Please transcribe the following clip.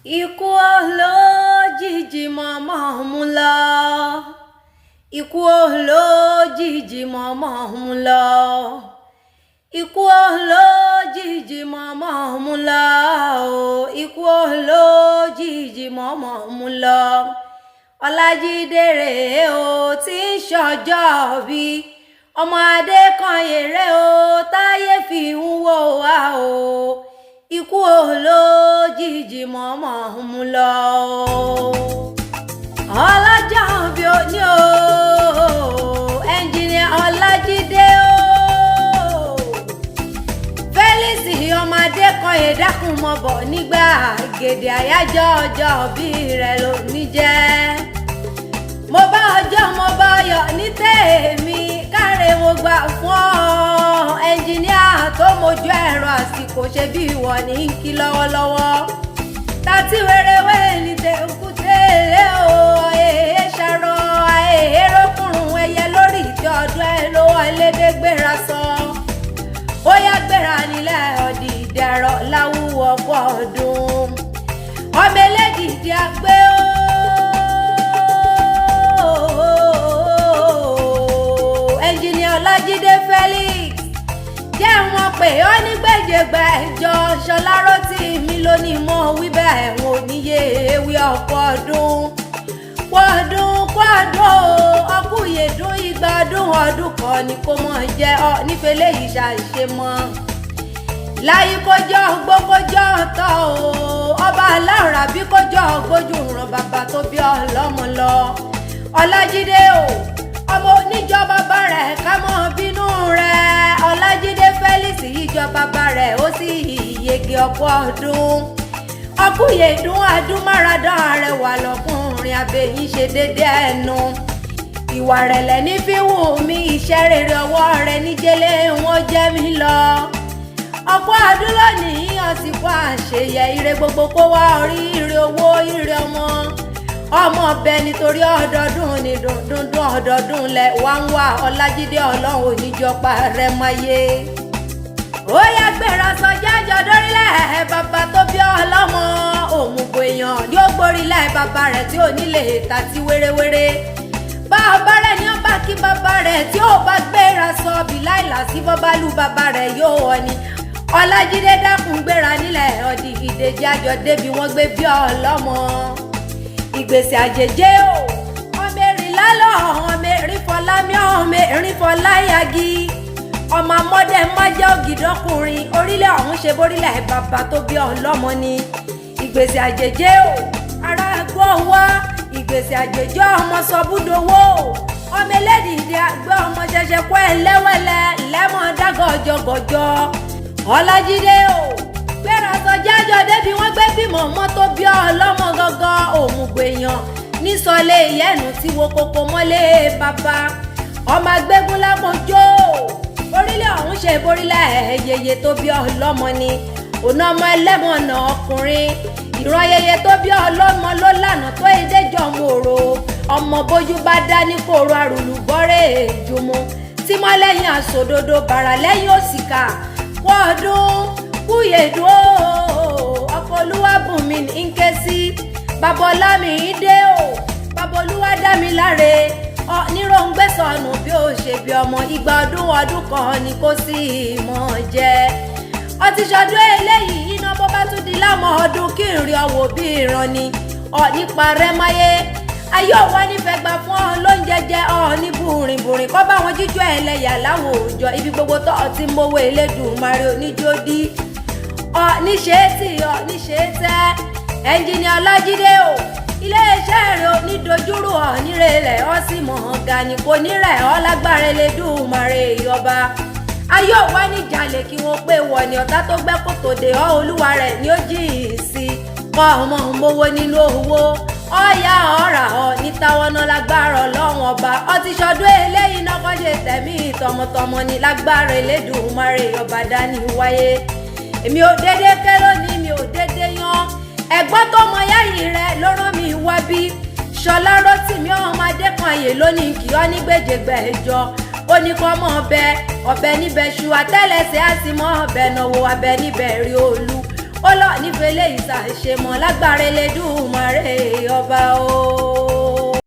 Ikú olójijì mọ̀mọ́ mú lọ. Ikú olójijì mọ̀mọ́ mú lọ. Ikú olójijì mọ̀mọ́ mú lọ. Ikú olójijì mọ̀mọ́ mú lọ. Ọlájídé rèé o tí ń ṣọjọ́ bí ọmọ Adékanyè rèé o táyé fi ń wò wá o. Ikú olójijì mọ̀mọ́ mú lọ. Ọlọ́jọ́ bí ó ní o ẹnjìnìà Ọlájídé o. Felix ọmọ Adékanyè dákun mọ́ bọ̀ nígbà gèdè àyájọ́ ọjọ́ bí rẹ̀ ló ní jẹ́. Mo bá ọjọ́ mo bá yọ̀ ní tèmi káre mo gbà fún ọ ẹnjìníà tó mojú ẹ̀rọ àsìkò ṣe bí ìwọ ní kí lọ́wọ́lọ́wọ́ tàti wéréwé ní tẹ̀kú tẹ̀lé o èé ṣàrọ̀ èé rókùnrùn ẹyẹ lórí ìtẹ́ ọdún ẹ ló wọlédé gbéra sọ ó yá gbéra nílẹ̀ ọ̀dì ìdẹ̀rọ̀ láwùwọ̀ pọ̀ ọdún ọmọ elédìdí àgbẹ̀ ẹnjìnìà Ọlájídé Felix jẹ́ wọn pé ó ní gbèjègbè ìjọ ṣọláró tí mi lónìí mọ́ wí bẹ́ẹ̀ wọn ò níye ewé ọ̀pọ̀ ọdún ọkùyèdún igba ọdún kan ni kò mọ̀ jẹ́ ọ nífẹ̀lẹ́ yìí ṣàṣe mọ́ láyé kójọ́ gbó kójọ́ tọ́ o ọba aláàrá bí kójọ́ gbójú ràn bàbá tó bí ọlọ́mọ lọ Ọlájídé o ọmọ oníjọ bàbá rẹ̀ ká mọ́ bínú rẹ̀ Ọlájídé Felix ìjọ bàbá rẹ̀ ó sì yege ọ̀pọ̀ ọdún ọkùyèdún adúmáradán arẹwà lọkùnrin abẹ́yìn ṣe dédé ẹnu ìwà rẹ̀lẹ̀ ní fíwù mí iṣẹ́ rere ọwọ́ rẹ̀ níjẹ́lé wọn jẹ́ mi lọ ọ̀pọ̀ ọdún lónìí ọ̀sìnkú àṣeyẹ ire gbogbo kó wá orí ire owó ire ọmọ ọbẹ nítorí ọdọọdún ní dundun ọdọọdún lẹ wá ń wá Ọlájídé Ọlọ́run oníjọpa rẹ máyé ó yá gbéra sọjájọ dórílẹ̀ bàbá tó bí ọlọ́mọ òmùgọ̀ èèyàn yóò gbórílẹ̀ bàbá rẹ̀ tí ò nílé tàti wéréwéré bàbá rẹ̀ ni ó bá kí bàbá rẹ̀ tí ó bá gbéra sọ bìláìlà sí bọ́bálù bàbá rẹ̀ yóò wọ ni Ọlájídé dákun gbéra nílẹ̀ ọdí ìdèjì àjọ débi wọ́n gbé bí ọlọ́mọ ìgbésẹ̀ àjèjé o ọmọ erin lálọ́ ọmọ erin fọlámi ọmọ erin fọláyàgì ọmọ amọ́dẹ májá ògìdọ́kùnrin orílẹ̀ ọ̀hún ṣe borílẹ̀ bàbá tó bí ọlọ́mọ ni ìgbésẹ̀ àjèjé o ara gbọ́ wá ìgbésẹ̀ àjèjé ọmọ sọbúdowó ọmọ elédìdí àgbẹ̀ ọmọ ṣẹ̀ṣẹ̀ kọ́ ẹ lẹ́wẹ̀lẹ́ lẹ́mọ̀ dágọ̀jọgọ̀jọ Ọlájídé o gbéra sọjájọ débi wọ́n gbé bímọ mọ́tò bí ọlọ́mọ gangan òmùgbèyàn nísọlé ìyẹnu tí wo kókó mọ́lé bàbá ọmọ agbégún lápọnjó orílẹ̀ ọ̀hún ṣe borílẹ̀ yeye tó bí ọlọ́mọ ni ònà ọmọ ẹlẹ́mọ̀nà ọkùnrin ìran yeye tó bí ọlọ́mọ ló lànà tó ìdẹ́jọ́ mòrò ọmọ bójú bá dá ní kòrò àrùlù bọ́rẹ̀ èjùmọ̀ tí mọ́ lẹ́yìn àsòdodo bàrà lẹ́yìn òsìkà wọ́ọ̀dún kúyèdún ọkọ̀ olúwàbùnmi ń ké sí babolami dé o babolúwa dá mi láre níròǹgbé sọnù bí ó ṣe bí ọmọ igba ọdún kan ni kò sí mọ̀ jẹ́ ọtí ṣọdún eléyìí iná bó bá tún di lámọ̀ ọdún kí n rí ọwọ́ bí ìran ni nípa rẹ máyé ayé òwò nífẹ̀ẹ́ gbà fún ọ lóúnjẹ jẹ ní bùrìnbùrìn kọ́ bá wọn jíjọ ẹlẹ́yà láwùjọ ibi gbogbo tó ti mówó Elédùmarè oníjódí níṣe tí níṣe tẹ́ ẹnjìnìà Ọlájídé o iléeṣẹ́ rẹ̀ onídojúrú nírẹ̀lẹ̀ sì mọ̀ ọ̀gá ni kò nírẹ̀ lágbára Elédùmarè ọba ayé òwò níjàlè kí wọ́n pé wọ̀ ní ọ̀tá tó gbẹ́ kòtò dé olúwa rẹ̀ ni ó jìn sí kọ́ ọmọ mowó nínú owó ọ̀yà ọ̀rà nítawọ́nà lágbára Ọlọ́run ọba ọtí ṣọdún eléyìí náà kọ́ ṣe tẹ̀mí tọmọtọmọ ní lágbára Elédùmarè ọba dání wáyé èmi ò dédé ké lónìí mi ò dédé yan ẹ̀gbọ́n tó mọ yáyì rẹ ló rán mi wá bí Ṣọlá Rótìmí ọmọ Adékanyè lónìí kì ọ́ ní gbèjègbè ìjọ ó ní kọ́ mọ́ ọbẹ̀ níbẹ̀ ṣu àtẹ́lẹsẹ̀ á sì mọ́ ọbẹ̀ náwó abẹ níbẹ̀ rí olú ó lọ nífẹ̀ẹ́ lè ìsàṣemọ̀ lágbára Elédùmarè ọba o.